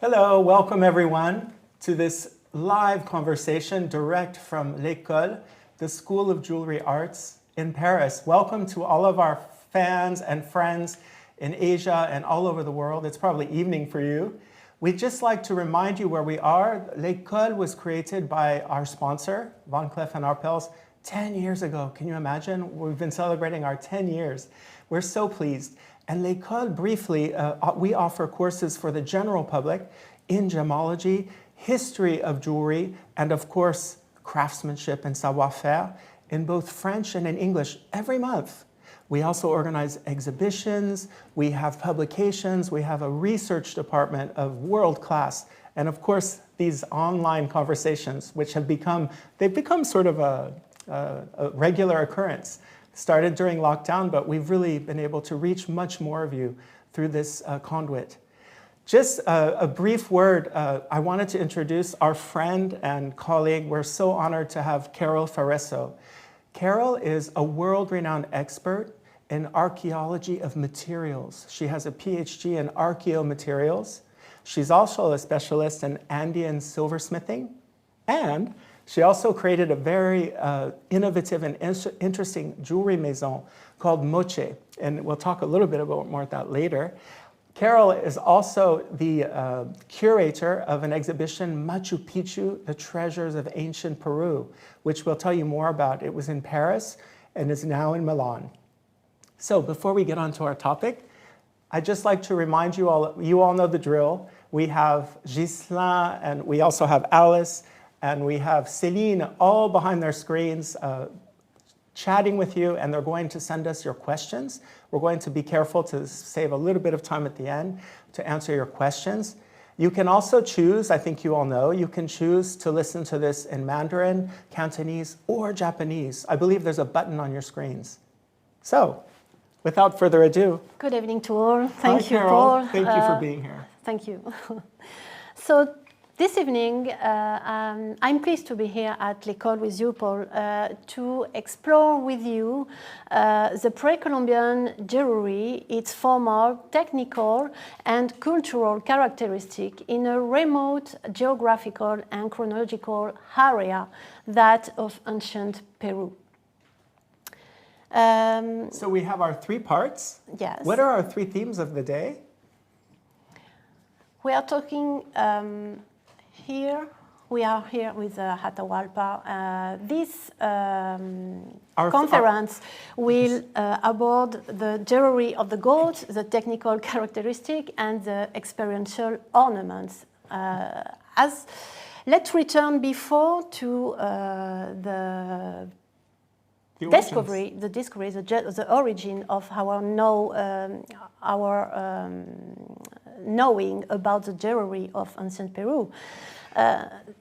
Hello, welcome everyone to this live conversation direct from L'École, the School of Jewelry Arts in Paris. Welcome to all of our fans and friends in Asia and all over the world. It's probably evening for you. We'd just like to remind you where we are. L'École was created by our sponsor, Van Cleef & Arpels, 10 years ago. Can you imagine? We've been celebrating our 10 years. We're so pleased. And L'École, briefly, we offer courses for the general public in gemology, history of jewelry, and of course, craftsmanship and savoir-faire in both French and in English every month. We also organize exhibitions, we have publications, we have a research department of world class, and of course, these online conversations, which have become sort of a regular occurrence. Started during lockdown, but we've really been able to reach much more of you through this conduit. Just a brief word, I wanted to introduce our friend and colleague. We're so honored to have Carole Fraresso. Carole is a world-renowned expert in archaeology of materials. She has a PhD in archaeomaterials. She's also a specialist in Andean silversmithing, and she also created a very innovative and interesting jewelry maison called Mochica, and we'll talk a little bit about more about that later. Carole is also the curator of an exhibition, Machu Picchu, the Treasures of Ancient Peru, which we'll tell you more about. It was in Paris and is now in Milan. So before we get on to our topic, I'd just like to remind you all know the drill. We have Ghislain and we also have Alice, and we have Celine all behind their screens chatting with you, and they're going to send us your questions. We're going to be careful to save a little bit of time at the end to answer your questions. You can also choose, I think you all know, you can choose to listen to this in Mandarin, Cantonese, or Japanese. I believe there's a button on your screens. So, without further ado. Good evening to all. Thank you, Carole. Paul. Thank you for being here. Thank you. So, this evening, I'm pleased to be here at L'École with you, Paul, to explore with you the Pre-Columbian jewelry, its formal, technical, and cultural characteristic in a remote geographical and chronological area, that of ancient Peru. So we have our three parts. Yes. What are our three themes of the day? We are talking we are here with Atahualpa. This conference will abord the jewelry of the gods, the technical characteristic, and the experiential ornaments. Let's return before to the discovery, the origin of our knowing about the jewelry of ancient Peru.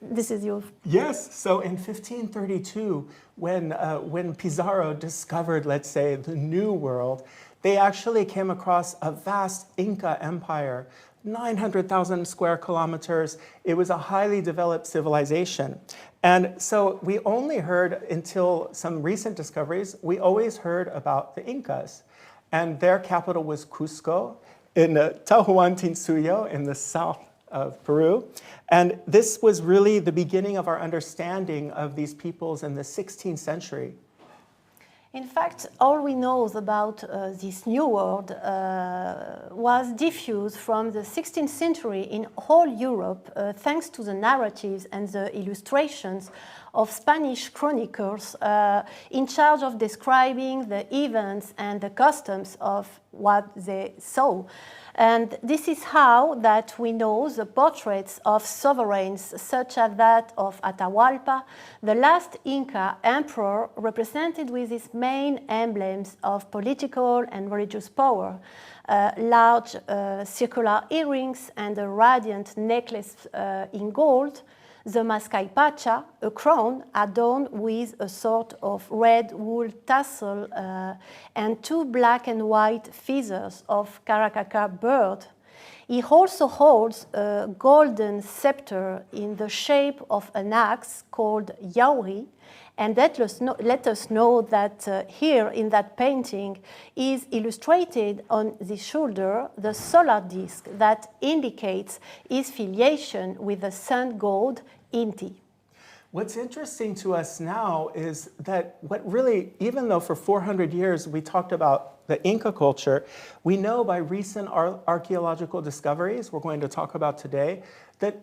This is your... Yes, so in 1532, when Pizarro discovered, let's say, the New World, they actually came across a vast Inca empire, 900,000 square kilometers. It was a highly developed civilization. And so we only heard, until some recent discoveries, we always heard about the Incas. And their capital was Cusco in Tahuantinsuyo in the south of Peru. And this was really the beginning of our understanding of these peoples in the 16th century. In fact, all we know about this new world was diffused from the 16th century in whole Europe, thanks to the narratives and the illustrations of Spanish chroniclers in charge of describing the events and the customs of what they saw. And this is how that we know the portraits of sovereigns such as that of Atahualpa, the last Inca emperor, represented with his main emblems of political and religious power, large circular earrings and a radiant necklace in gold, the Mascaipacha, a crown adorned with a sort of red wool tassel and two black and white feathers of Caracaca bird. He also holds a golden scepter in the shape of an axe called yauri, and let us know that here in that painting is illustrated on the shoulder the solar disk that indicates his filiation with the sun god Inti. What's interesting to us now is that what really, even though for 400 years we talked about the Inca culture, we know by recent archaeological discoveries we're going to talk about today that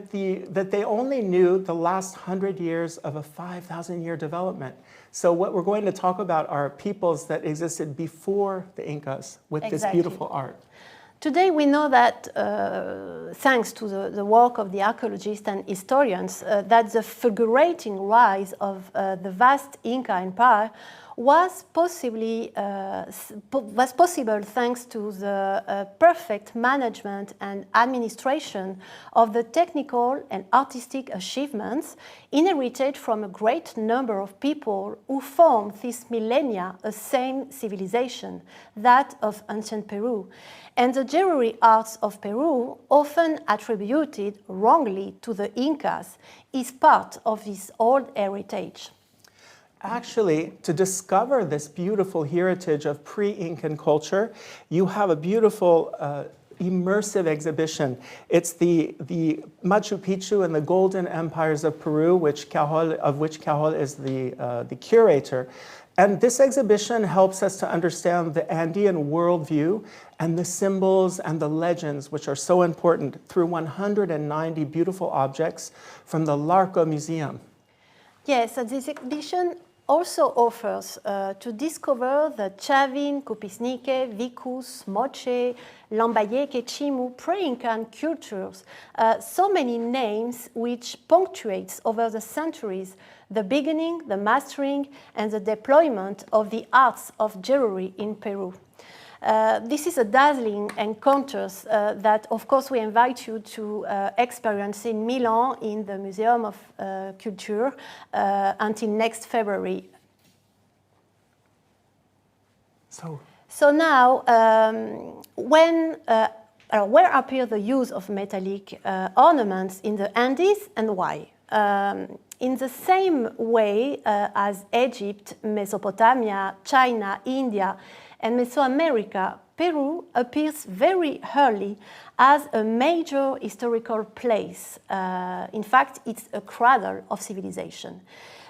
they only knew the last 100 years of a 5,000-year development. So what we're going to talk about are peoples that existed before the Incas with this beautiful art. Today we know that, thanks to the work of the archaeologists and historians, that the fulgurating rise of the vast Inca Empire was possible thanks to the perfect management and administration of the technical and artistic achievements inherited from a great number of people who formed this millennia a same civilization, that of ancient Peru. And the jewelry arts of Peru, often attributed wrongly to the Incas, is part of this old heritage. Actually, to discover this beautiful heritage of pre-Incan culture, you have a beautiful immersive exhibition. It's the Machu Picchu and the Golden Empires of Peru, of which Carole is the curator. And this exhibition helps us to understand the Andean worldview and the symbols and the legends, which are so important, through 190 beautiful objects from the Larco Museum. Yes, and this exhibition also offers to discover the Chavin, Cupisnique, Vicus, Moche, Lambayeque and Chimu pre-Incan cultures, so many names which punctuates over the centuries the beginning, the mastering, and the deployment of the arts of jewelry in Peru. This is a dazzling encounter that, of course, we invite you to experience in Milan in the Museum of Culture until next February. So now, where appear the use of metallic ornaments in the Andes and why? In the same way as Egypt, Mesopotamia, China, India, and Mesoamerica, Peru appears very early as a major historical place. In fact, it's a cradle of civilization.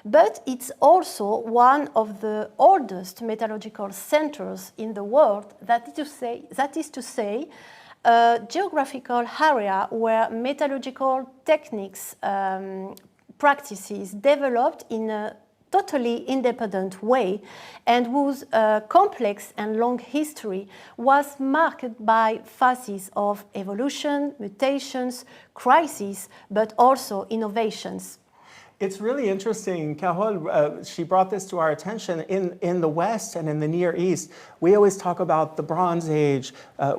But it's also one of the oldest metallurgical centers in the world, that is to say, a geographical area where metallurgical techniques practices developed in a totally independent way and whose complex and long history was marked by phases of evolution, mutations, crises, but also innovations. It's really interesting, Carole, she brought this to our attention. In the West and in the Near East, we always talk about the Bronze Age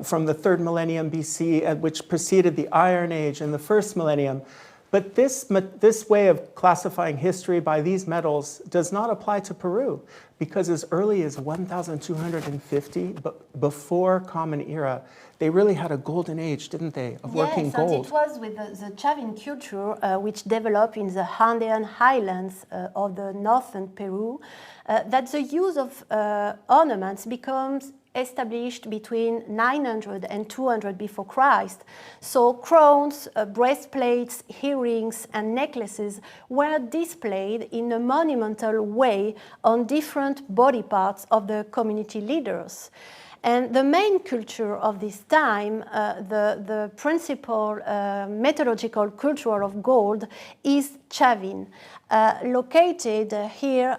from the 3rd millennium BC, which preceded the Iron Age in the 1st millennium. But this way of classifying history by these metals does not apply to Peru, because as early as 1250, before Common Era, they really had a golden age, didn't they, of working gold? Yes, and it was with the Chavin culture, which developed in the Andean highlands of the northern Peru, that the use of ornaments becomes established between 900 and 200 before Christ. So crowns, breastplates, earrings, and necklaces were displayed in a monumental way on different body parts of the community leaders. And the main culture of this time, the principal metallurgical culture of gold, is Chavin, located here,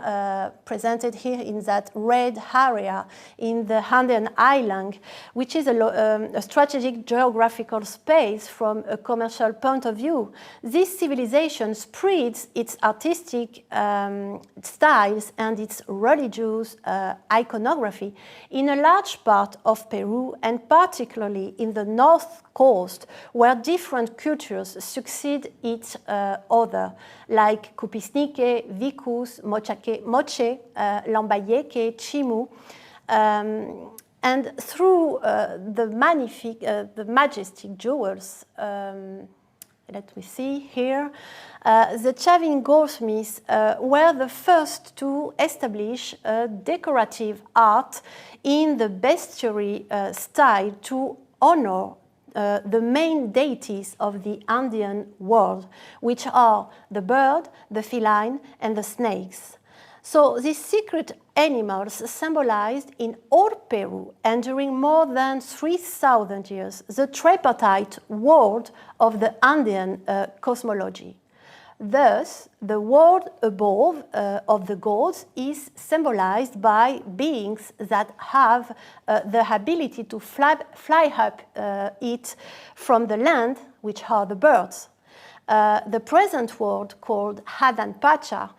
presented here in that red area in the Andean island, which is a strategic geographical space from a commercial point of view. This civilization spreads its artistic styles and its religious iconography in a large part of Peru, and particularly in the north coast, where different cultures succeed each other, like Cupisnique, Vicus, Moche, Lambayeque, Chimu. And through the majestic jewels, let me see here, the Chavin goldsmiths were the first to establish decorative art in the bestiary style to honor the main deities of the Andean world, which are the bird, the feline, and the snakes. So these secret animals symbolized in all Peru and during more than 3,000 years the tripartite world of the Andean cosmology. Thus, the world above of the gods is symbolized by beings that have the ability to fly up it from the land, which are the birds. The present world called Hadan Pacha,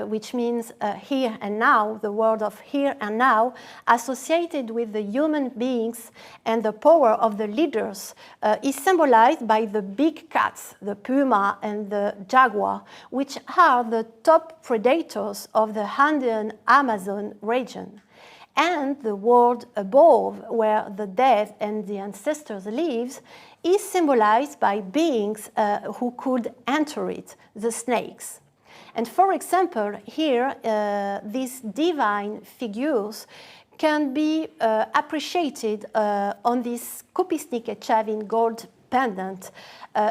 which means here and now, the word of here and now, associated with the human beings and the power of the leaders, is symbolized by the big cats, the puma and the jaguar, which are the top predators of the Andean Amazon region. And the world above, where the dead and the ancestors live, is symbolized by beings who could enter it, the snakes. And for example, here, these divine figures can be appreciated on this Kopisnike Chavin gold pendant.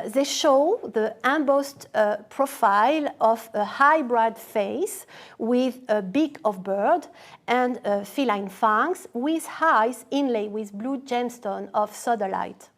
They show the embossed profile of a hybrid face with a beak of bird and feline fangs with eyes inlaid with blue gemstone of sodalite.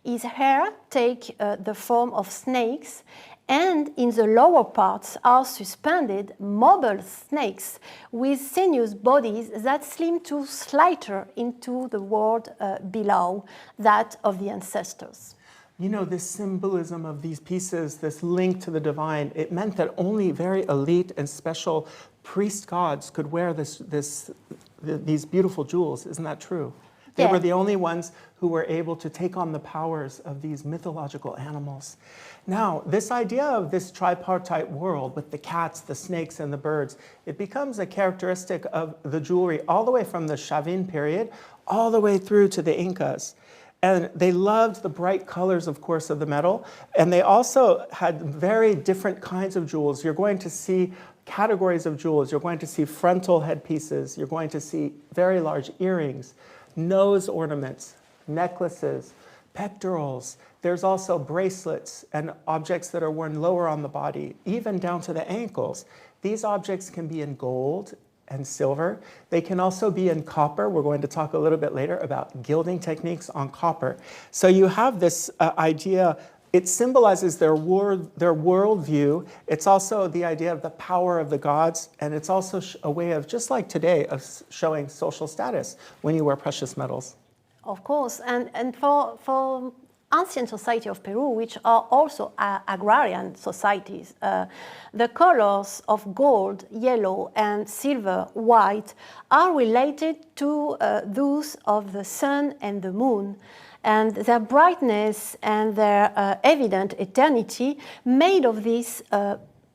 His hair takes the form of snakes, and in the lower parts are suspended mobile snakes with sinuous bodies that seem to slither into the world below, that of the ancestors. You know, this symbolism of these pieces, this link to the divine, it meant that only very elite and special priest gods could wear these beautiful jewels. Isn't that true? They were the only ones who were able to take on the powers of these mythological animals. Now, this idea of this tripartite world with the cats, the snakes, and the birds, it becomes a characteristic of the jewelry all the way from the Chavin period, all the way through to the Incas. And they loved the bright colors, of course, of the metal. And they also had very different kinds of jewels. You're going to see categories of jewels. You're going to see frontal headpieces. You're going to see very large earrings, nose ornaments, necklaces, pectorals. There's also bracelets and objects that are worn lower on the body, even down to the ankles. These objects can be in gold and silver. They can also be in copper. We're going to talk a little bit later about gilding techniques on copper. So you have this idea. It symbolizes their worldview. It's also the idea of the power of the gods, and it's also a way of, just like today, of showing social status when you wear precious metals. Of course, and for ancient society of Peru, which are also agrarian societies, the colors of gold, yellow, and silver, white, are related to those of the sun and the moon. And their brightness and their evident eternity made of these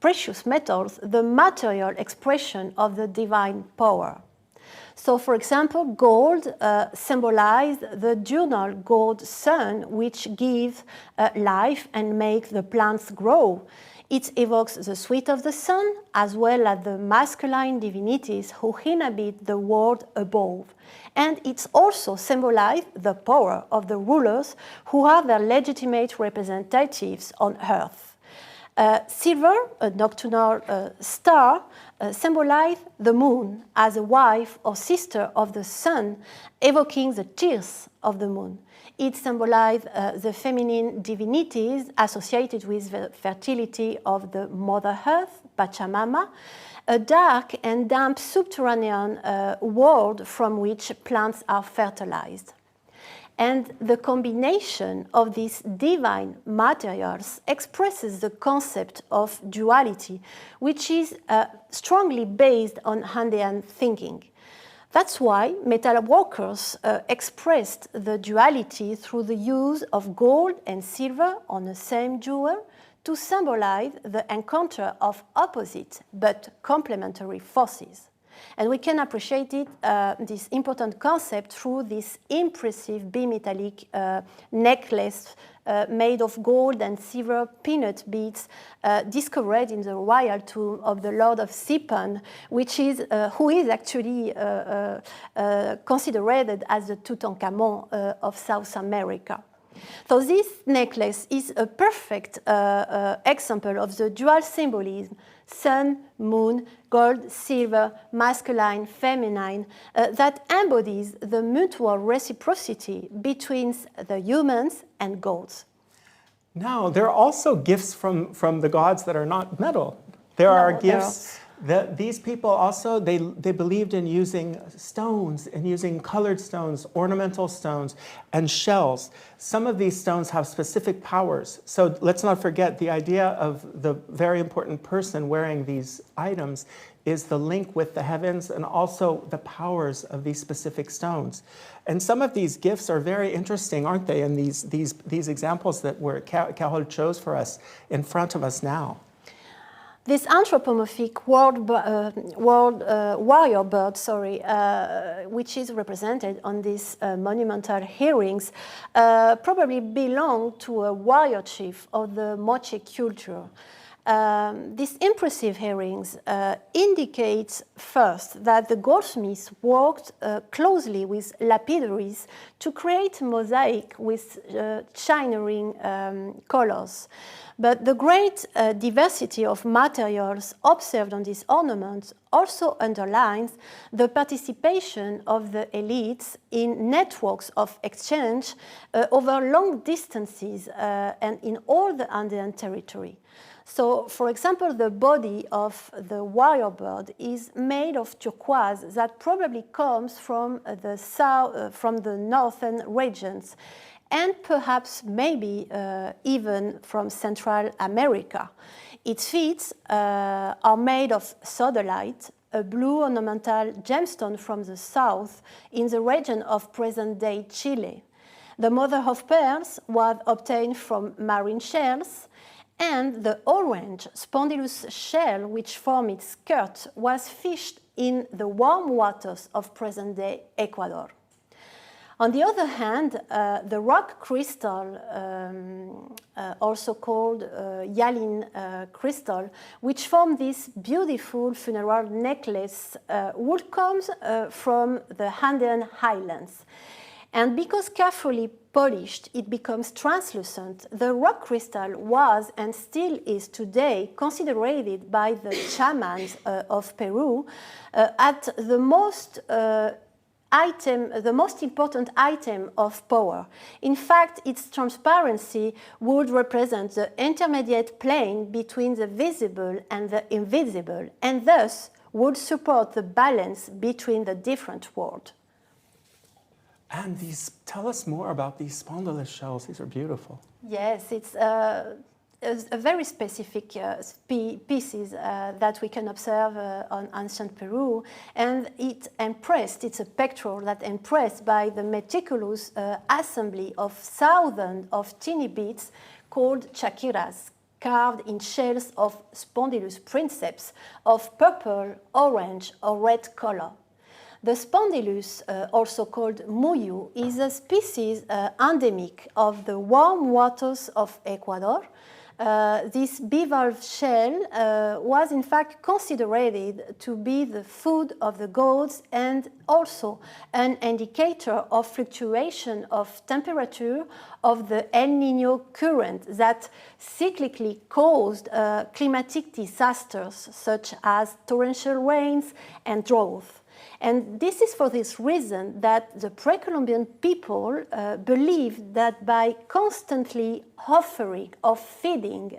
precious metals the material expression of the divine power. So, for example, gold symbolized the diurnal gold sun, which gives life and makes the plants grow. It evokes the sweat of the sun, as well as the masculine divinities who inhabit the world above. And it's also symbolized the power of the rulers who are their legitimate representatives on earth. Silver, a nocturnal star, symbolized the moon as a wife or sister of the sun, evoking the tears of the moon. It symbolized the feminine divinities associated with the fertility of the Mother Earth, Pachamama, a dark and damp subterranean world from which plants are fertilized. And the combination of these divine materials expresses the concept of duality, which is strongly based on Andean thinking. That's why metalworkers expressed the duality through the use of gold and silver on the same jewel to symbolize the encounter of opposite but complementary forces. And we can appreciate it, this important concept through this impressive bimetallic necklace made of gold and silver peanut beads discovered in the royal tomb of the Lord of Sipán, who is actually considered as the Tutankhamun of South America. So this necklace is a perfect example of the dual symbolism, sun, moon, gold, silver, masculine, feminine, that embodies the mutual reciprocity between the humans and gods. Now, there are also gifts from the gods that are not metal. There are gifts that these people also, they believed in using stones and using colored stones, ornamental stones, and shells. Some of these stones have specific powers. So let's not forget the idea of the very important person wearing these items is the link with the heavens and also the powers of these specific stones. And some of these gifts are very interesting, aren't they? And these examples that Carole chose for us in front of us now. This anthropomorphic warrior bird, which is represented on these monumental earrings, probably belonged to a warrior chief of the Mochica culture. These impressive earrings indicate first that the goldsmiths worked closely with lapidaries to create mosaic with shining colors. But the great diversity of materials observed on these ornaments also underlines the participation of the elites in networks of exchange over long distances and in all the Andean territory. So, for example, the body of the warrior bird is made of turquoise that probably comes from the south, from the northern regions, and perhaps maybe even from Central America. Its feet are made of sodalite, a blue ornamental gemstone from the south in the region of present-day Chile. The mother of pearls was obtained from marine shells, and the orange spondylus shell, which formed its skirt, was fished in the warm waters of present-day Ecuador. On the other hand, the rock crystal, also called Yalin crystal, which formed this beautiful funeral necklace, would come from the Andean highlands. And because carefully polished, it becomes translucent. The rock crystal was and still is today considered by the shamans of Peru at the most important item of power. In fact, its transparency would represent the intermediate plane between the visible and the invisible, and thus would support the balance between the different worlds. And tell us more about these spondylus shells. These are beautiful. Yes, it's a very specific pieces that we can observe on ancient Peru, and it's a pectoral that impressed by the meticulous assembly of thousands of tiny beads called chaquiras, carved in shells of spondylus princeps of purple, orange, or red color. The spondylus, also called muyu, is a species endemic of the warm waters of Ecuador. This bivalve shell was in fact considered to be the food of the gods and also an indicator of fluctuation of temperature of the El Niño current that cyclically caused climatic disasters such as torrential rains and drought. And this is for this reason that the Pre-Columbian people believed that by constantly offering or feeding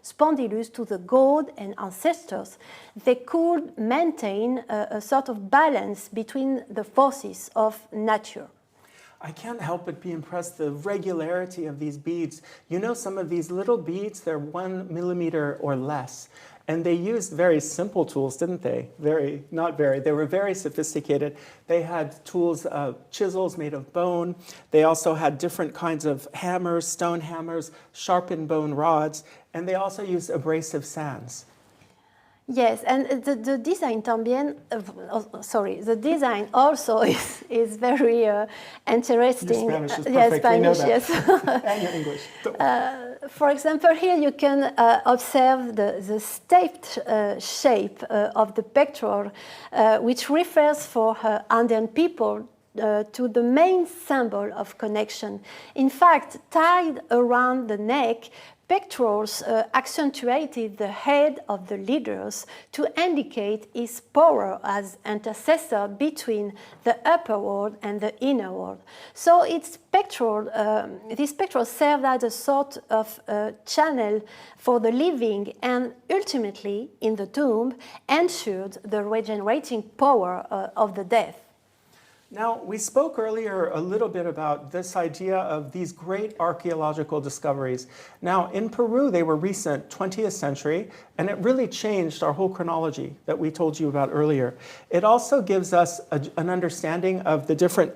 spondylus to the god and ancestors, they could maintain a sort of balance between the forces of nature. I can't help but be impressed the regularity of these beads. You know, some of these little beads, they're 1 millimeter or less. And they used very simple tools, didn't they? They were very sophisticated. They had tools, chisels made of bone. They also had different kinds of hammers, stone hammers, sharpened bone rods, and they also used abrasive sands. Yes, and the design también, the design also is very interesting. Your Spanish is perfect, yes, Spanish, we know that. yes. And your English. For example, here you can observe the stepped shape of the pectoral, which refers for Andean people to the main symbol of connection. In fact, tied around the neck, pectorals accentuated the head of the leaders to indicate his power as intercessor between the upper world and the inner world. So its these pectorals served as a sort of channel for the living and ultimately, in the tomb, ensured the regenerating power of the dead. Now, we spoke earlier a little bit about this idea of these great archaeological discoveries. Now, in Peru, they were recent, 20th century, and it really changed our whole chronology that we told you about earlier. It also gives us an understanding of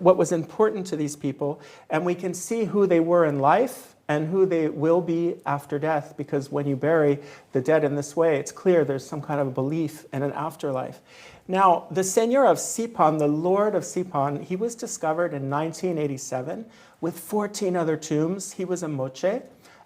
what was important to these people, and we can see who they were in life and who they will be after death, because when you bury the dead in this way, it's clear there's some kind of a belief in an afterlife. Now, the Seigneur of Sipán, the Lord of Sipán, he was discovered in 1987 with 14 other tombs. He was a Moche,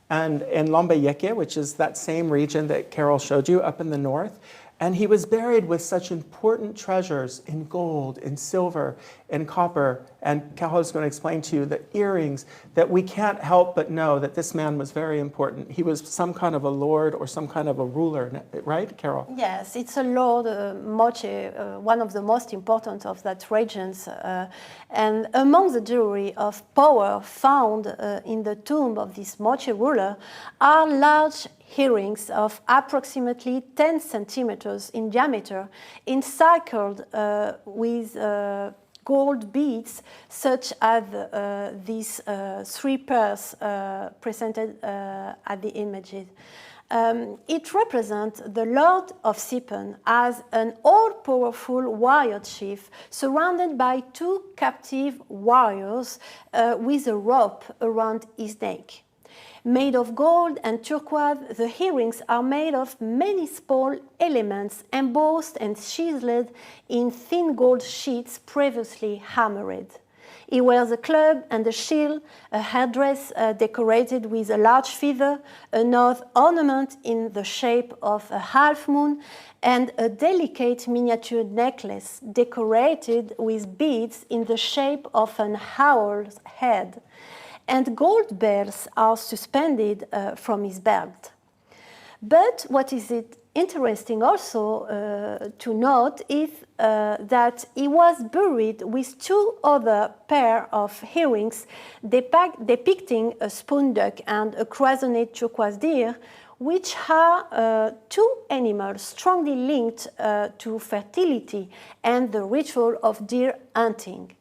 and in Lambayeque, which is that same region that Carole showed you up in the north. And he was buried with such important treasures in gold, in silver, in copper. And Carole is going to explain to you the earrings that we can't help but know that this man was very important. He was some kind of a lord or some kind of a ruler, right, Carole? Yes, it's a lord, Moche, one of the most important of that regions. And among the jewelry of power found in the tomb of this Moche ruler are large earrings of approximately 10 centimeters in diameter, encircled with gold beads, such as these 3 pairs presented at the images. It represents the Lord of Sipán as an all-powerful warrior chief surrounded by 2 captive warriors with a rope around his neck. Made of gold and turquoise, the earrings are made of many small elements embossed and chiseled in thin gold sheets previously hammered. He wears a club and a shield, a headdress decorated with a large feather, another ornament in the shape of a half moon, and a delicate miniature necklace decorated with beads in the shape of an owl's head. And gold bells are suspended from his belt. But what is interesting also to note is that he was buried with 2 other pair of earrings depicting a spoon duck and a cloisonné turquoise deer, which are 2 animals strongly linked to fertility and the ritual of deer hunting.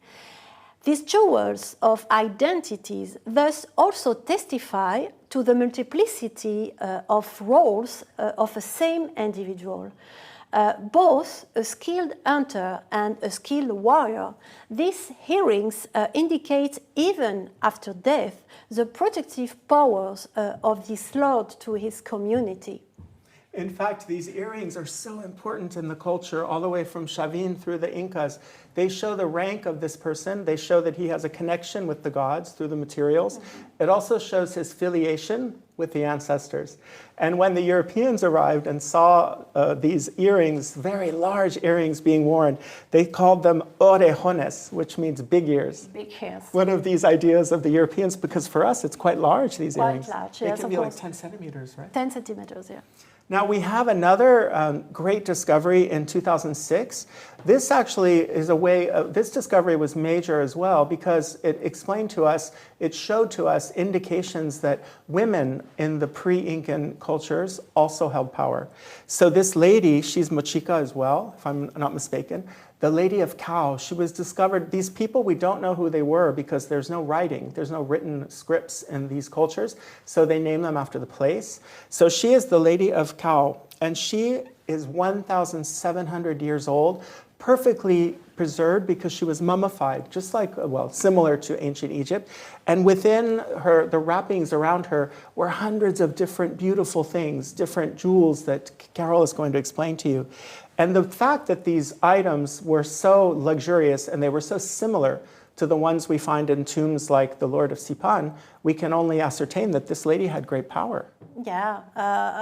These jewels of identities thus also testify to the multiplicity of roles of a same individual. Both a skilled hunter and a skilled warrior, these earrings indicate, even after death, the protective powers of this lord to his community. In fact, these earrings are so important in the culture, all the way from Chavin through the Incas. They show the rank of this person. They show that he has a connection with the gods through the materials. Mm-hmm. It also shows his filiation with the ancestors. And when the Europeans arrived and saw these earrings, very large earrings being worn, they called them orejones, which means big ears. Big ears. One of these ideas of the Europeans, because for us it's quite large, these earrings. Quite large, they yes, can be like 10 centimeters, right? 10 centimeters, yeah. Now we have another great discovery in 2006. This actually is this discovery was major as well because it explained to us, it showed to us indications that women in the pre-Incan cultures also held power. So this lady, she's Mochica as well, if I'm not mistaken, the Lady of Cao, she was discovered, these people, we don't know who they were because there's no writing, there's no written scripts in these cultures, so they name them after the place. So she is the Lady of Cao, and she is 1,700 years old, perfectly preserved because she was mummified, just like, well, similar to ancient Egypt. And within her, the wrappings around her were hundreds of different beautiful things, different jewels that Carole is going to explain to you. And the fact that these items were so luxurious and they were so similar to the ones we find in tombs like the Lord of Sipán, we can only ascertain that this lady had great power. Yeah,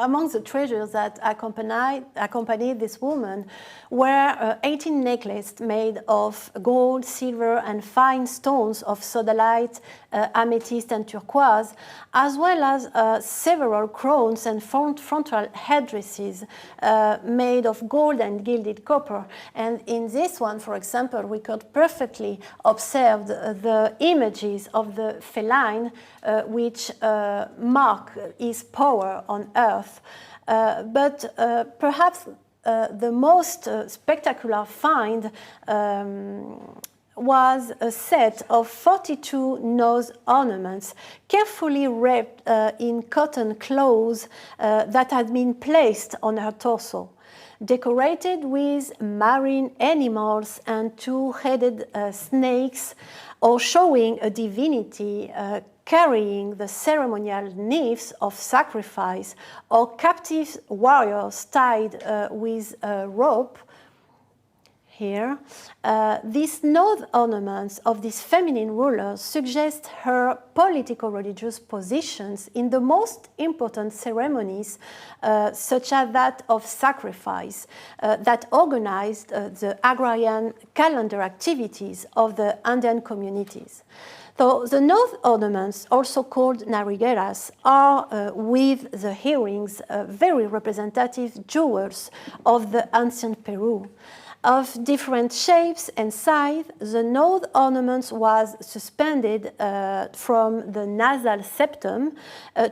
among the treasures that accompanied this woman were 18 necklaces made of gold, silver, and fine stones of sodalite, amethyst, and turquoise, as well as several crowns and frontal headdresses made of gold and gilded copper. And in this one, for example, we could perfectly observe the images of the feline, which mark his power on earth. But perhaps the most spectacular find was a set of 42 nose ornaments carefully wrapped in cotton cloths that had been placed on her torso, decorated with marine animals and two-headed snakes, or showing a divinity carrying the ceremonial knives of sacrifice, or captive warriors tied with a rope. Here, these nose ornaments of these feminine rulers suggest her political religious positions in the most important ceremonies, such as that of sacrifice, that organized the agrarian calendar activities of the Andean communities. So the nose ornaments, also called narigueras, are, with the earrings, very representative jewels of the ancient Peru. Of different shapes and size, the nose ornaments was suspended from the nasal septum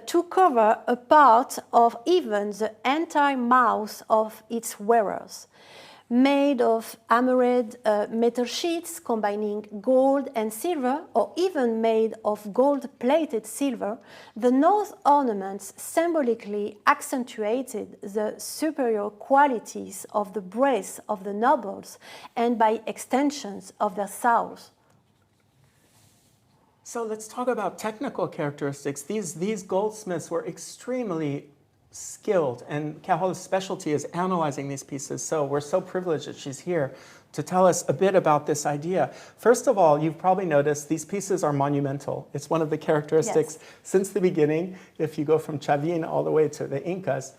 to cover a part of even the entire mouth of its wearers. Made of hammered metal sheets combining gold and silver, or even made of gold-plated silver, the nose ornaments symbolically accentuated the superior qualities of the breasts of the nobles and, by extensions, of their souls. So let's talk about technical characteristics. These goldsmiths were extremely skilled, and Carole's specialty is analyzing these pieces, so we're so privileged that she's here to tell us a bit about this idea. First of all, you've probably noticed these pieces are monumental. It's one of the characteristics since the beginning, if you go from Chavin all the way to the Incas,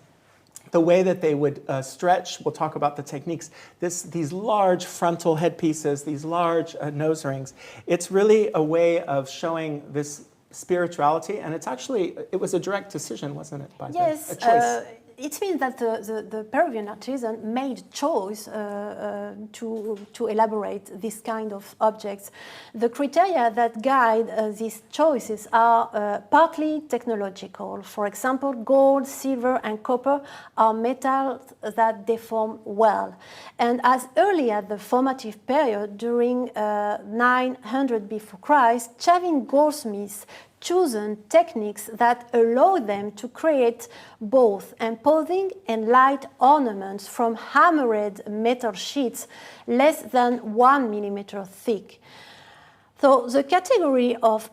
the way that they would stretch. We'll talk about the techniques. These large frontal headpieces, these large nose rings, it's really a way of showing this spirituality, and it was a direct decision, wasn't it? By yes, a choice. It means that the Peruvian artisan made choice to elaborate this kind of objects. The criteria that guide these choices are partly technological. For example, gold, silver, and copper are metals that deform well. And as early as the formative period, during 900 before Christ, Chavin goldsmiths chosen techniques that allow them to create both imposing and light ornaments from hammered metal sheets less than 1 millimeter thick. So the category of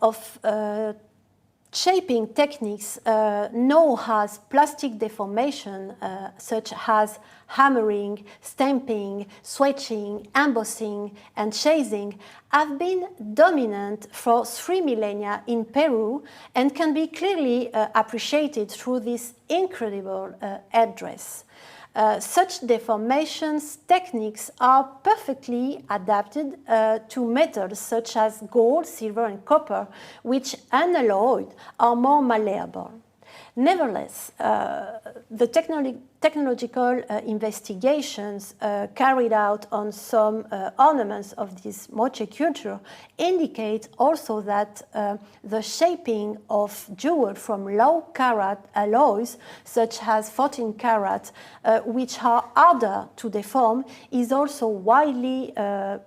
shaping techniques known as plastic deformation, such as hammering, stamping, swatching, embossing, and chasing, have been dominant for 3 millennia in Peru and can be clearly appreciated through this incredible headdress. Such deformations techniques are perfectly adapted to metals such as gold, silver, and copper, which unalloyed are more malleable. Nevertheless, the technological investigations carried out on some ornaments of this Moche culture indicate also that the shaping of jewels from low-carat alloys, such as 14-carat, which are harder to deform, is also widely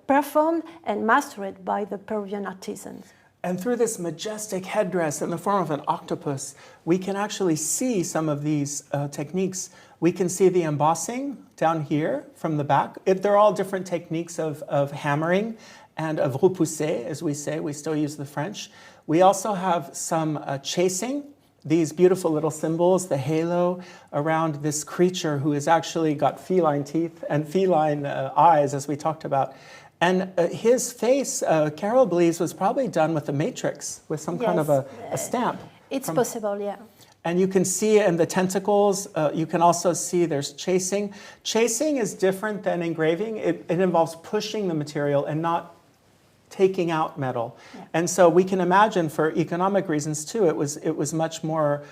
performed and mastered by the Peruvian artisans. And through this majestic headdress in the form of an octopus, we can actually see some of these techniques. We can see the embossing down here from the back. They're all different techniques of hammering and of repousser, as we say. We still use the French. We also have some chasing, these beautiful little symbols, the halo around this creature who has actually got feline teeth and feline eyes, as we talked about. And his face, Carole believes, was probably done with a matrix, with some kind of a stamp. It's possible, yeah. And you can see in the tentacles, you can also see there's chasing. Chasing is different than engraving. It involves pushing the material and not taking out metal. Yeah. And so we can imagine, for economic reasons too, it was much more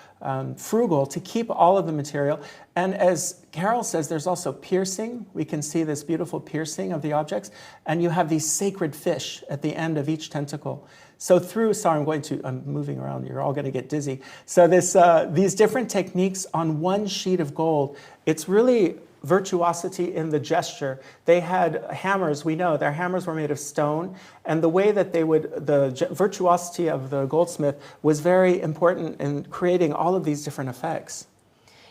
frugal to keep all of the material. And as Carole says, there's also piercing. We can see this beautiful piercing of the objects. And you have these sacred fish at the end of each tentacle. So I'm moving around, you're all going to get dizzy. So these different techniques on one sheet of gold, it's really virtuosity in the gesture. They had hammers, we know their hammers were made of stone, and the way that the virtuosity of the goldsmith was very important in creating all of these different effects.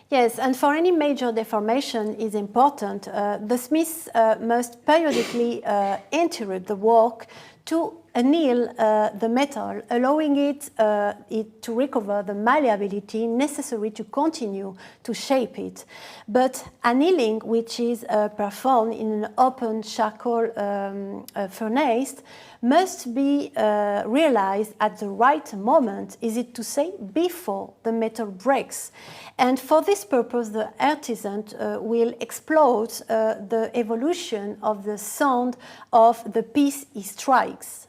Yes, and for any major deformation is important, the smiths must periodically interrupt the work to anneal the metal, allowing it to recover the malleability necessary to continue to shape it. But annealing, which is performed in an open charcoal furnace, must be realized at the right moment, is it to say, before the metal breaks. And for this purpose, the artisan will explore the evolution of the sound of the piece he strikes.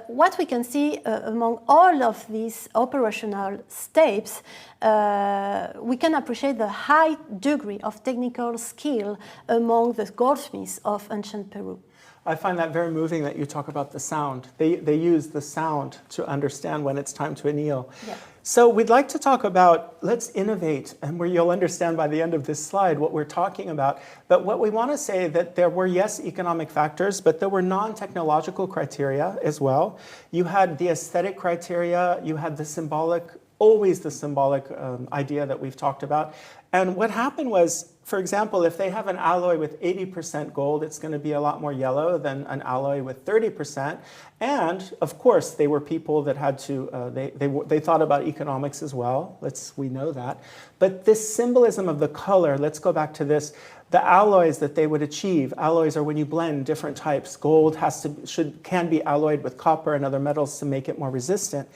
What we can see among all of these operational steps, we can appreciate the high degree of technical skill among the goldsmiths of ancient Peru. I find that very moving that you talk about the sound. They use the sound to understand when it's time to anneal. Yeah. So we'd like to talk about, let's innovate, and where you'll understand by the end of this slide what we're talking about. But what we want to say that there were, yes, economic factors, but there were non-technological criteria as well. You had the aesthetic criteria, you had the symbolic, always the symbolic idea that we've talked about. And what happened was, for example, if they have an alloy with 80% gold, it's going to be a lot more yellow than an alloy with 30%. And of course, they were people that had to, they thought about economics as well. We know that. But this symbolism of the color, let's go back to this. The alloys that they would achieve, alloys are when you blend different types. Gold can be alloyed with copper and other metals to make it more resistant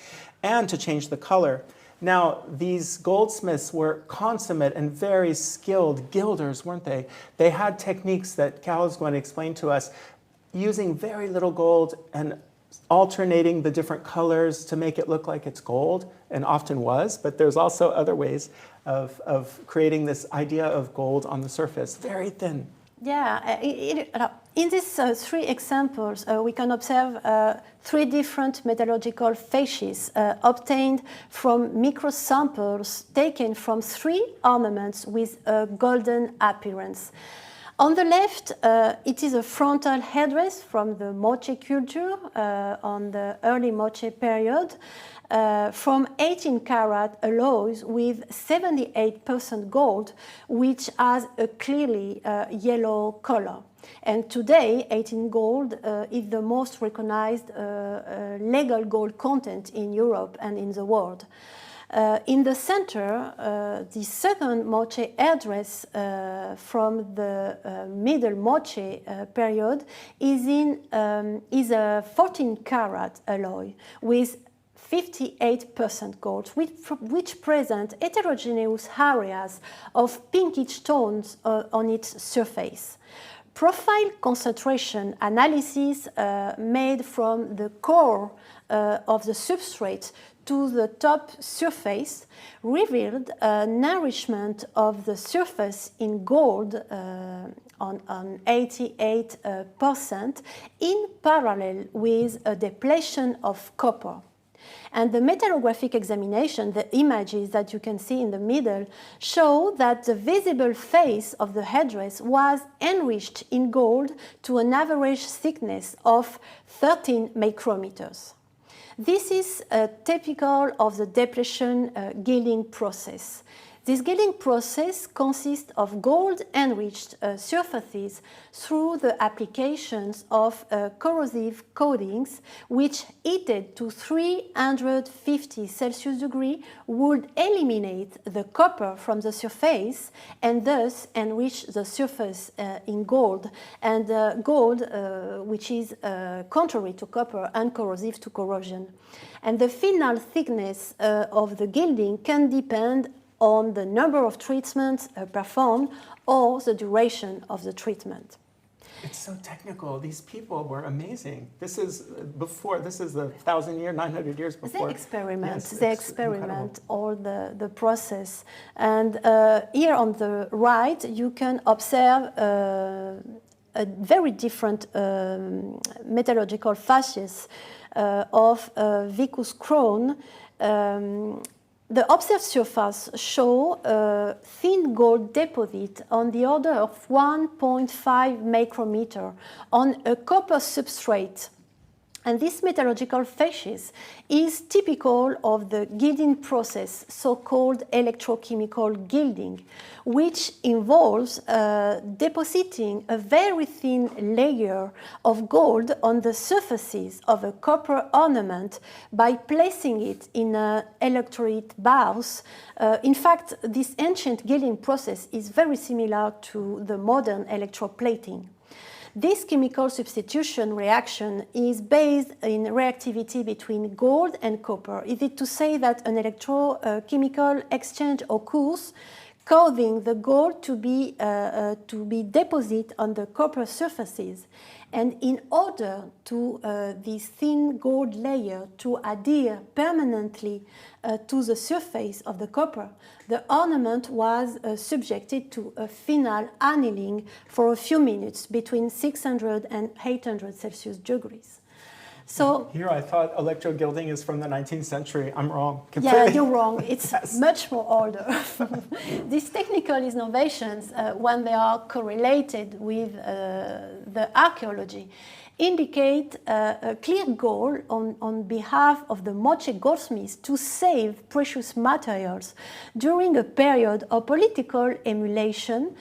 and to change the color. Now, these goldsmiths were consummate and very skilled gilders, weren't they? They had techniques that Cal is going to explain to us, using very little gold and alternating the different colors to make it look like it's gold, and often was, but there's also other ways of creating this idea of gold on the surface, very thin. Yeah, in these three examples, we can observe three different metallurgical phases obtained from microsamples taken from three ornaments with a golden appearance. On the left, it is a frontal headdress from the Moche culture on the early Moche period. From 18-karat alloys with 78% gold, which has a clearly yellow color. And today, 18 gold is the most recognized legal gold content in Europe and in the world. In the center, the second Moche address from the middle Moche period is a 14-karat alloy with 58% gold, which present heterogeneous areas of pinkish tones on its surface. Profile concentration analysis made from the core of the substrate to the top surface revealed nourishment of the surface in gold on 88% in parallel with a depletion of copper. And the metallographic examination, the images that you can see in the middle, show that the visible face of the headdress was enriched in gold to an average thickness of 13 micrometers. This is typical of the depletion gilding process. This gilding process consists of gold-enriched surfaces through the applications of corrosive coatings, which heated to 350 Celsius degree would eliminate the copper from the surface and thus enrich the surface in gold. And gold, which is contrary to copper, uncorrosive to corrosion. And the final thickness of the gilding can depend on the number of treatments performed or the duration of the treatment. It's so technical. These people were amazing. This is before, this is the 1,000 years, 900 years before. They experiment, yes, they experiment incredible. all the process. And here on the right, you can observe a very different metallurgical facies of Vicus crown. The observed surface show a thin gold deposit on the order of 1.5 micrometer on a copper substrate. And this metallurgical facies is typical of the gilding process, so-called electrochemical gilding, which involves depositing a very thin layer of gold on the surfaces of a copper ornament by placing it in an electrolyte bath. In fact, this ancient gilding process is very similar to the modern electroplating. This chemical substitution reaction is based in reactivity between gold and copper. Is it to say that an electrochemical exchange occurs, causing the gold to be deposited on the copper surfaces? And in order to this thin gold layer to adhere permanently to the surface of the copper, the ornament was subjected to a final annealing for a few minutes between 600 and 800 Celsius degrees. So here I thought electrogilding is from the 19th century. I'm wrong. Completely. Yeah, you're wrong. It's yes. much more older. These technical innovations, when they are correlated with the archaeology, indicate a clear goal on behalf of the Moche goldsmiths to save precious materials during a period of political emulation,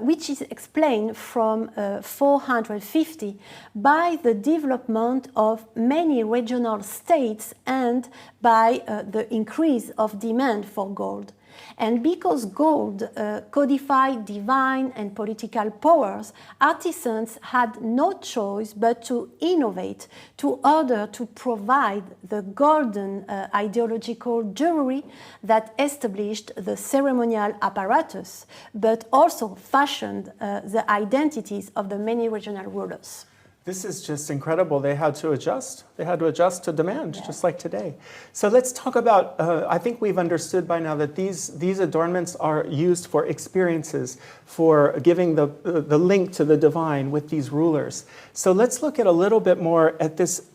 which is explained from 450 by the development of many regional states and by the increase of demand for gold. And because gold codified divine and political powers, artisans had no choice but to innovate in order to provide the golden ideological jewelry that established the ceremonial apparatus, but also fashioned the identities of the many regional rulers. This is just incredible. They had to adjust. They had to adjust to demand, just like today. So let's talk about, I think we've understood by now that these adornments are used for experiences, for giving the link to the divine with these rulers. So let's look at a little bit more at this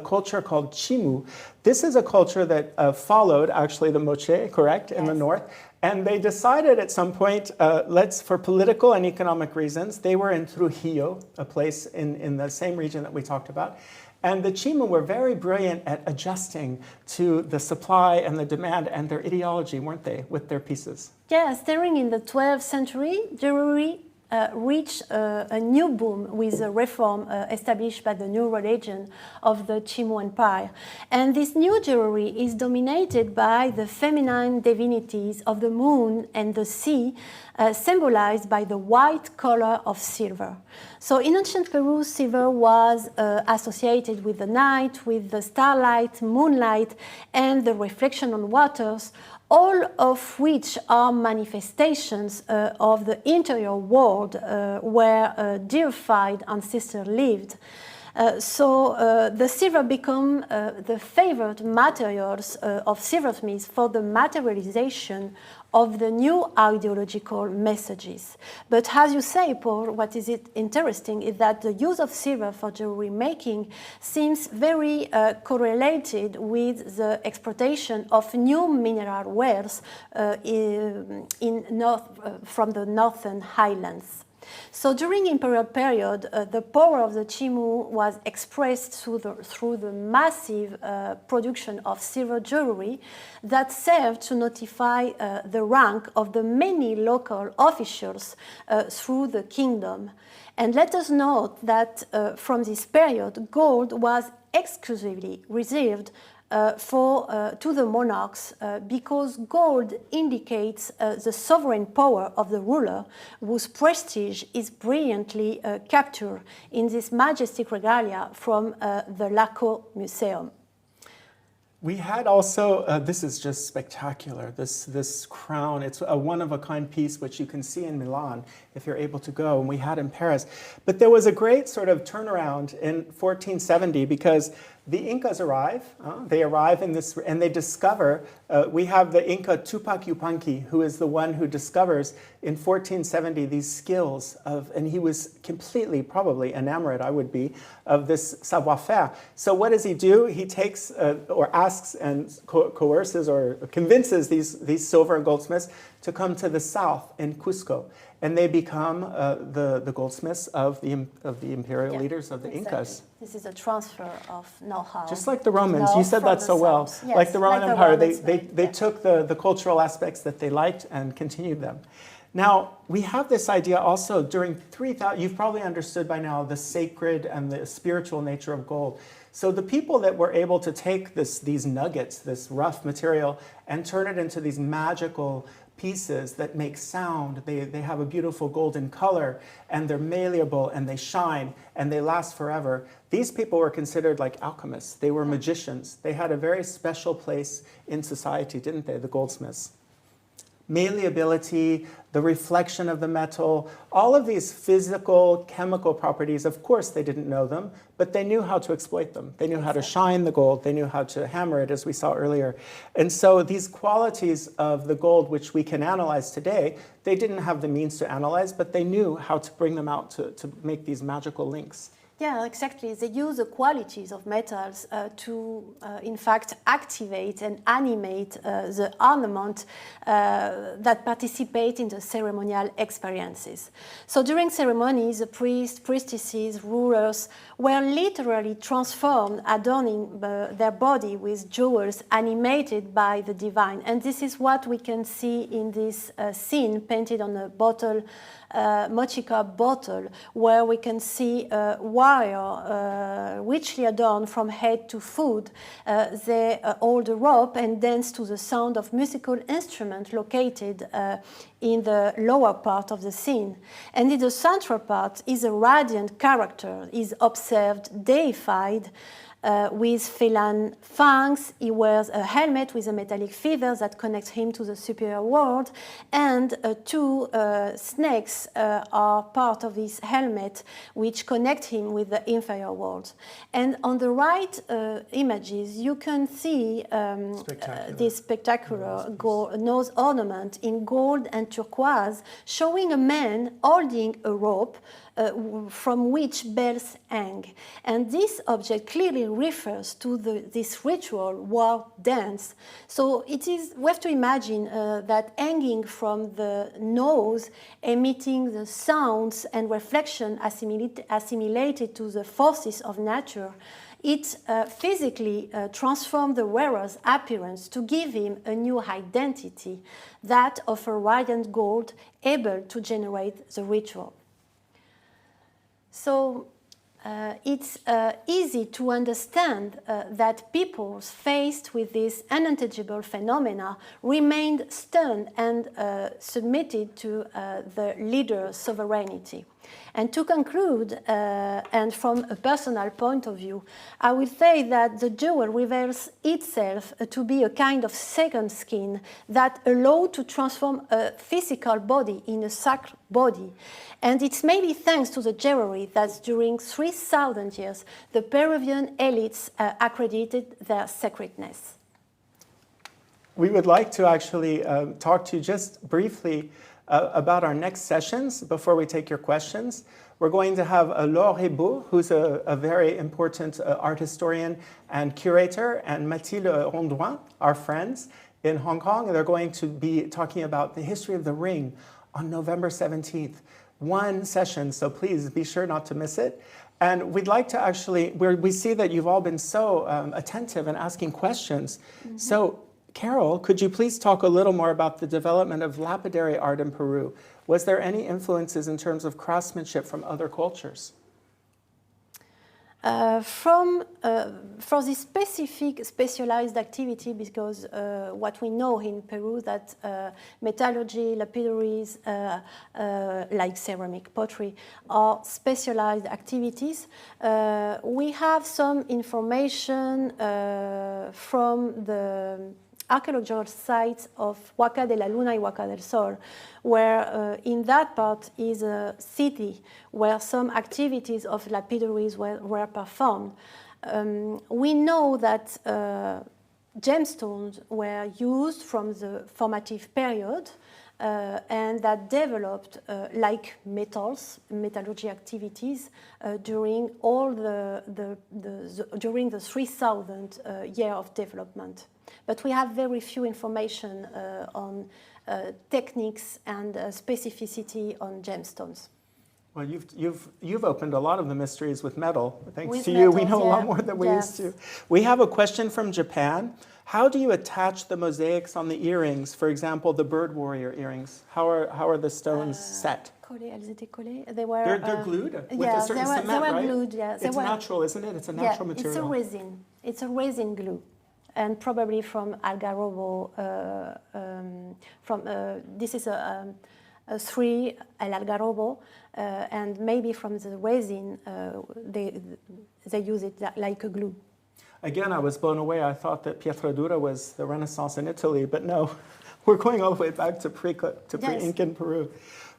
culture called Chimu. This is a culture that followed actually the Moche, correct, in the north. And they decided at some point, for political and economic reasons, they were in Trujillo, a place in the same region that we talked about. And the Chimu were very brilliant at adjusting to the supply and the demand and their ideology, weren't they, with their pieces? Yes, during in the 12th century, jewelry reached a new boom with the reform established by the new religion of the Chimu Empire. And this new jewelry is dominated by the feminine divinities of the moon and the sea, symbolized by the white color of silver. So in ancient Peru, silver was associated with the night, with the starlight, moonlight, and the reflection on waters, all of which are manifestations of the interior world where deified ancestors lived. So the silver become the favorite materials of silversmiths for the materialization of the new ideological messages. But as you say, Paul, what is interesting is that the use of silver for jewelry making seems very correlated with the exploitation of new mineral wealth from the northern highlands. So during imperial period, the power of the Chimu was expressed through the massive production of silver jewelry that served to notify the rank of the many local officials through the kingdom. And let us note that from this period, gold was exclusively reserved to the monarchs because gold indicates the sovereign power of the ruler, whose prestige is brilliantly captured in this majestic regalia from the Lacau Museum. We had also, this is just spectacular, this crown. It's a one-of-a-kind piece which you can see in Milan if you're able to go, and we had in Paris. But there was a great sort of turnaround in 1470 because the Incas arrive. They arrive in this, and they discover, we have the Inca Tupac Yupanqui, who is the one who discovers in 1470 these skills of, and he was completely, probably enamored, I would be, of this savoir-faire. So what does he do? He takes, or asks and coerces or convinces these silver goldsmiths to come to the south in Cusco. And they become the goldsmiths of the imperial leaders of the Incas. This is a transfer of know-how. Just like the Romans, you said that so well. Yes, like the Roman Empire, they yeah. took the cultural aspects that they liked and continued them. Now, we have this idea also during 3,000, you've probably understood by now the sacred and the spiritual nature of gold. So the people that were able to take these nuggets, this rough material, and turn it into these magical pieces that make sound, they have a beautiful golden color, and they're malleable, and they shine, and they last forever. These people were considered like alchemists. They were magicians. They had a very special place in society, didn't they, the goldsmiths? Malleability, the reflection of the metal, all of these physical, chemical properties, of course they didn't know them, but they knew how to exploit them. They knew how to shine the gold. They knew how to hammer it, as we saw earlier. And so these qualities of the gold, which we can analyze today, they didn't have the means to analyze, but they knew how to bring them out to make these magical links. Yeah, exactly. They use the qualities of metals to, in fact, activate and animate the ornament that participate in the ceremonial experiences. So during ceremonies, the priests, priestesses, rulers were literally transformed, adorning their body with jewels animated by the divine. And this is what we can see in this scene painted on a bottle, Mochica bottle, where we can see wire richly adorned from head to foot. They hold a rope and dance to the sound of musical instruments located in the lower part of the scene. And in the central part is a radiant character, is observed deified with feline fangs. He wears a helmet with a metallic feather that connects him to the superior world, and two snakes are part of his helmet, which connect him with the inferior world. And on the right images, you can see this spectacular nose ornament in gold and turquoise, showing a man holding a rope from which bells hang. And this object clearly refers to this ritual war dance. So it is, we have to imagine that hanging from the nose, emitting the sounds and reflection assimilated to the forces of nature, it physically transformed the wearer's appearance to give him a new identity, that of a radiant gold able to generate the ritual. So it's easy to understand that peoples faced with this unintelligible phenomena remained stunned and submitted to the leader's sovereignty. And to conclude, and from a personal point of view, I would say that the jewel reveals itself to be a kind of second skin that allows to transform a physical body in a sacred body. And it's maybe thanks to the jewelry that during 3,000 years, the Peruvian elites accredited their sacredness. We would like to actually talk to you just briefly about our next sessions before we take your questions. We're going to have Laure Ribaud, who's a very important art historian and curator, and Mathilde Rondoin, our friends in Hong Kong. And they're going to be talking about the history of the ring on November 17th. one session, so please be sure not to miss it. And we'd like to actually, we see that you've all been so attentive and asking questions. Mm-hmm. So, Carole, could you please talk a little more about the development of lapidary art in Peru? Was there any influences in terms of craftsmanship from other cultures? For this specialized activity, because what we know in Peru that metallurgy, lapidaries, like ceramic pottery, are specialized activities. We have some information from the archaeological sites of Huaca de la Luna y Huaca del Sol, where in that part is a city where some activities of lapidaries were performed. We know that gemstones were used from the formative period and that developed like metals, metallurgy activities during all during the 3,000 year of development. But we have very few information on techniques and specificity on gemstones. Well, you've opened a lot of the mysteries with metal. Thanks to you, we know a lot more than we used to. We have a question from Japan. How do you attach the mosaics on the earrings? For example, the bird warrior earrings. How are the stones set? They're glued with a certain cement, they were right? Glued, yeah. It's natural, isn't it? It's a natural material. It's a resin. It's a resin glue. And probably from Algarrobo, this is a 3 El Algarrobo, and maybe from the resin, they use it like a glue. Again, I was blown away. I thought that Pietradura was the Renaissance in Italy, but no, we're going all the way back to pre-Incan Peru.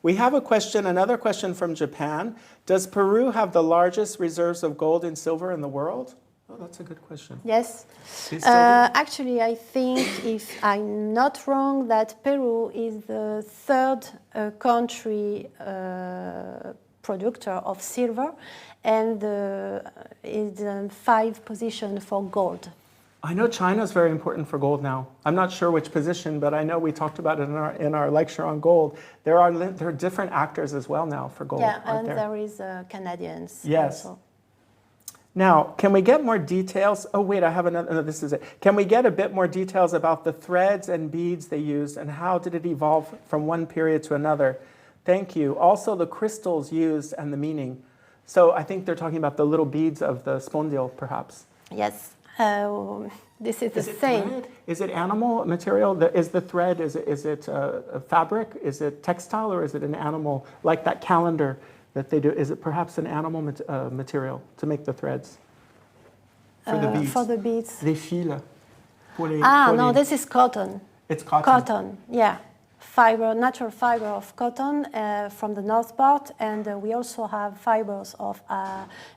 We have another question from Japan. Does Peru have the largest reserves of gold and silver in the world? Oh, that's a good question. Yes. Actually, I think, if I'm not wrong, that Peru is the third country producer of silver and is in 5th position for gold. I know China is very important for gold now. I'm not sure which position, but I know we talked about it in our lecture on gold. There are different actors as well now for gold. Yeah, and there is Canadians. Yes. Also. Now, can we get more details? Oh, wait, I have another. No, this is it. Can we get a bit more details about the threads and beads they used and how did it evolve from one period to another? Thank you. Also, the crystals used and the meaning. So I think they're talking about the little beads of the spondyle, perhaps. Yes. This is the same. Thread? Is it animal material? Is the thread, is it a fabric? Is it textile or is it an animal, like that calendar that they do? Is it perhaps an animal material to make the threads? For the beads? For the beads. Les fils. No, this is cotton. It's cotton. Cotton, yeah. Fiber, natural fiber of cotton from the north part, and we also have fibers of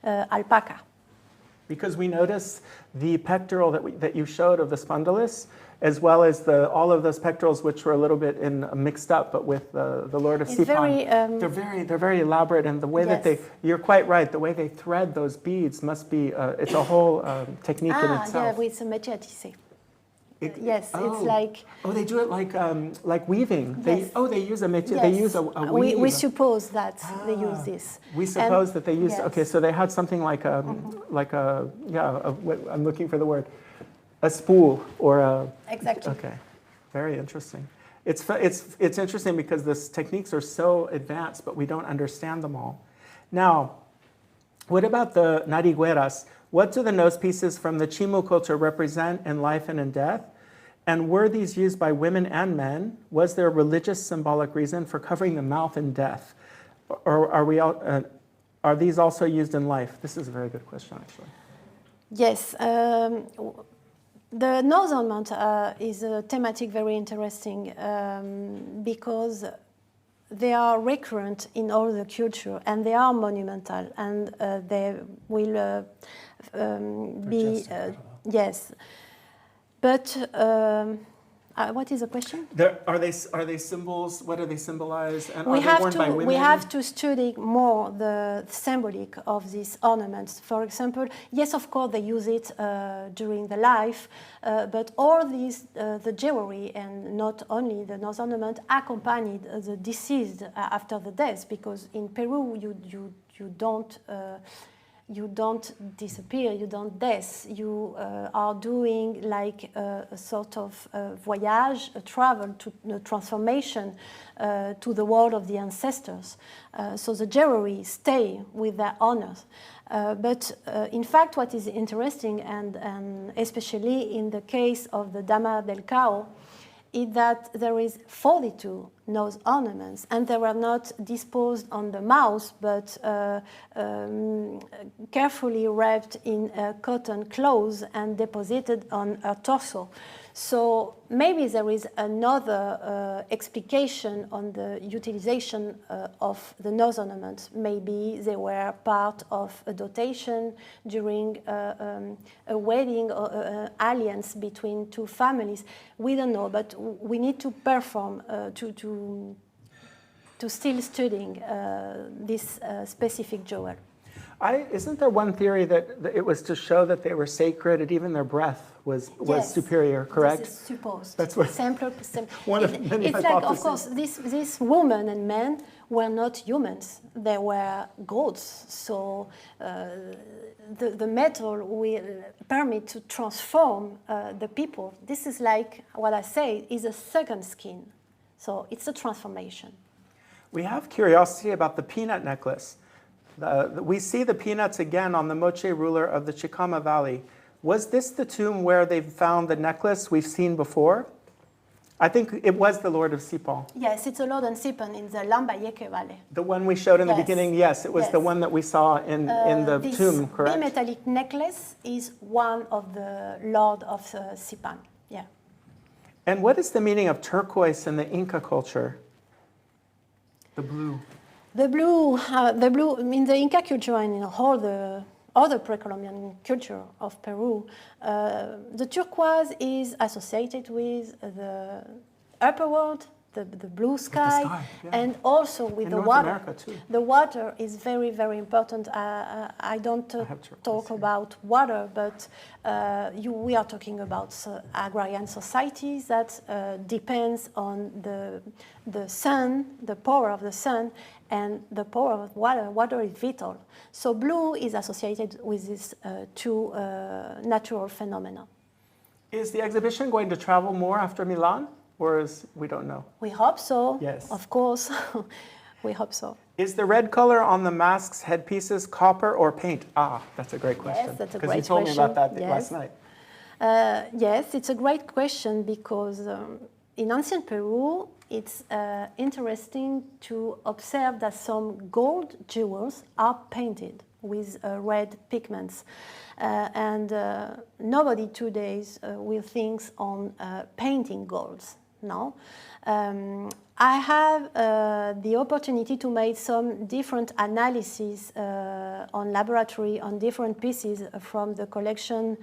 alpaca. Because we notice the pectoral that you showed of the spondylus, as well as all of those pectorals, which were a little bit mixed up, but with the Lord of Sipán. They're very elaborate, and the way that you're quite right, the way they thread those beads must be, it's a whole technique in itself. Yeah, with the métier à tisser. Yes, it's like... Oh, they do it like weaving. Yes. They use a métier, they use a weave. We suppose that they use this. We suppose that they use, yes. Okay, so they had something like I'm looking for the word, a spool or a... Exactly. Okay, very interesting. It's interesting because these techniques are so advanced, but we don't understand them all. Now, what about the narigueras? What do the nose pieces from the Chimu culture represent in life and in death? And were these used by women and men? Was there a religious symbolic reason for covering the mouth in death? Or are these also used in life? This is a very good question, actually. Yes. The nose ornament is a thematic very interesting because they are recurrent in all the culture and they are monumental and they will be yes, but What is the question? Are they symbols? What do they symbolize? And We are they worn by women? we have to study more the symbolic of these ornaments. For example, yes, of course, they use it during the life, but all these, the jewelry and not only the nose ornament accompanied the deceased after the death, because in Peru you don't disappear, you don't death, you are doing like a sort of voyage, a travel to a transformation to the world of the ancestors. So the jewelry stay with their honors. But in fact, what is interesting, and especially in the case of the Dama del Cao, is that there is 42 nose ornaments, and they were not disposed on the mouth, but carefully wrapped in cotton cloths and deposited on her torso. So maybe there is another explication on the utilization of the nose ornaments. Maybe they were part of a dotation during a wedding or an alliance between two families. We don't know, but we need to perform to still studying this specific jewel. Isn't there one theory that it was to show that they were sacred and even their breath was Yes, superior, correct? This is supposed. That's what one of many it's hypotheses. like, of course, these women and men were not humans. They were gods. So the metal will permit to transform the people. This is like what I say is a second skin. So it's a transformation. We have curiosity about the peanut necklace. We see the peanuts again on the Moche ruler of the Chicama Valley. Was this the tomb where they found the necklace we've seen before? I think it was the Lord of Sipán. Yes, it's a Lord and Sipán in the Lambayeque Valley. The one we showed in the Yes. beginning, yes, it was Yes. the one that we saw in the tomb, correct? This bimetallic necklace is one of the Lord of Sipán. Yeah. And what is the meaning of turquoise in the Inca culture? The blue. The blue in the Inca culture and in all the other pre-Columbian culture of Peru, the turquoise is associated with the upper world, the blue sky, yeah. and also with In the North water. America, too. The water is very, very important. I don't talk about water, but we are talking about agrarian societies that depends on the sun, the power of the sun, and the power of water. Water is vital. So blue is associated with these two natural phenomena. Is the exhibition going to travel more after Milan? Or we don't know? We hope so. Yes. Of course. We hope so. Is the red color on the masks, headpieces, copper or paint? Ah, that's a great question. Yes, that's a because great you told question. me about that Yes. last night. Yes, it's a great question because in ancient Peru, it's interesting to observe that some gold jewels are painted with red pigments. And nobody today will think on painting golds. No. I have the opportunity to make some different analyses on laboratory on different pieces from the collection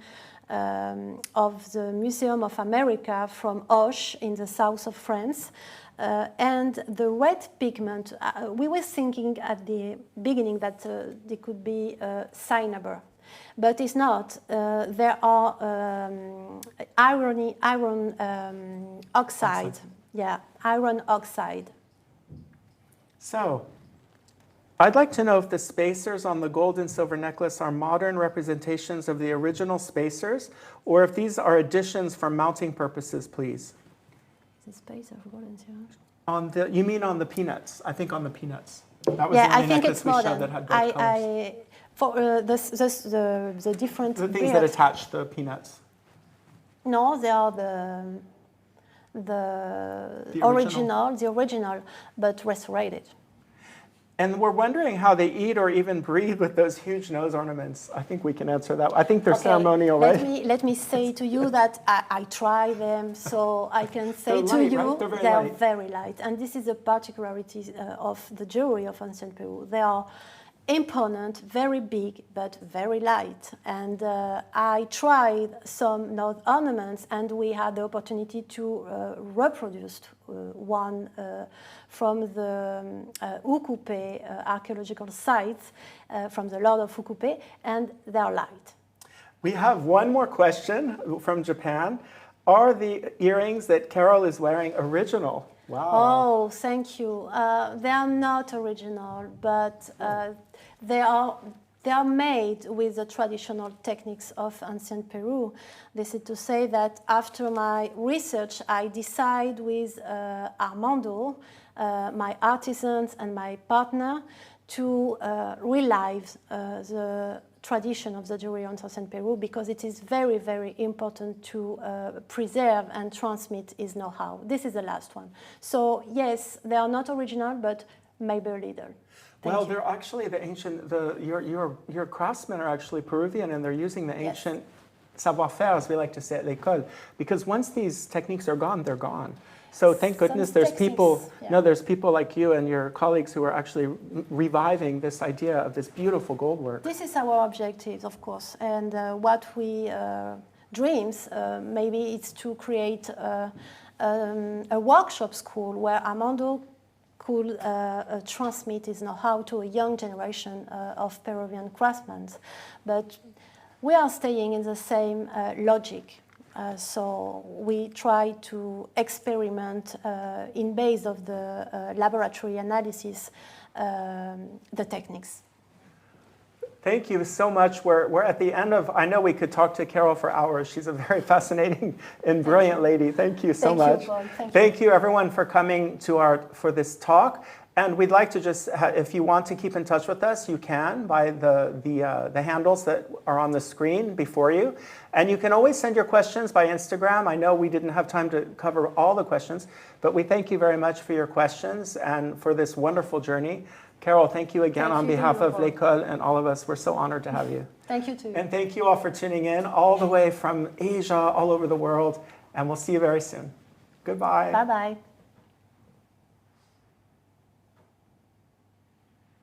of the Museum of America from Auch in the south of France. And the red pigment, we were thinking at the beginning that they could be cyanide, but it's not. There are iron oxide. Yeah, iron oxide. So, I'd like to know if the spacers on the gold and silver necklace are modern representations of the original spacers, or if these are additions for mounting purposes, please. The spacer of gold and silver? You mean on the peanuts? I think on the peanuts. That was Yeah, the only I think necklace it's we showed modern. that had both colors. For the different The things that attach the peanuts. No, they are the original, but restored. And we're wondering how they eat or even breathe with those huge nose ornaments. I think we can answer that. I think they're ceremonial, right? Let me say to you that I try them, so I can say They're to light, you right? they are very light. And this is a particularity of the jewelry of ancient Peru. They are imponent, very big, but very light. And I tried some node ornaments, and we had the opportunity to reproduce one from the Ukupe archaeological sites, from the Lord of Ukupe, and they're light. We have one more question from Japan. Are the earrings that Carole is wearing original? Wow. Oh, thank you. They are not original, but they are made with the traditional techniques of ancient Peru. This is to say that after my research, I decide with Armando, my artisans and my partner, to relive the tradition of the jewelry on ancient Peru, because it is very, very important to preserve and transmit his know-how. This is the last one. So yes, they are not original, but maybe a little. Well, they're actually the ancient, your craftsmen are actually Peruvian, and they're using the ancient savoir-faire, as we like to say at l'école, because once these techniques are gone, they're gone. So thank goodness there's people, there's people like you and your colleagues who are actually reviving this idea of this beautiful gold work. This is our objective, of course, and what we dreams, maybe it's to create a workshop school where Armando could transmit his know-how to a young generation of Peruvian craftsmen. But we are staying in the same logic. So we try to experiment in base of the laboratory analysis, the techniques. Thank you so much. We're at the end of, I know we could talk to Carole for hours. She's a very fascinating and brilliant lady. Thank you so much. Thank you everyone for coming to for this talk. And we'd like to just, if you want to keep in touch with us, you can by the handles that are on the screen before you. And you can always send your questions by Instagram. I know we didn't have time to cover all the questions, but we thank you very much for your questions and for this wonderful journey. Carole, thank you again on behalf of l'École and all of us. We're so honored to have you. Thank you too. And thank you all for tuning in all the way from Asia, all over the world. And we'll see you very soon. Goodbye. Bye-bye.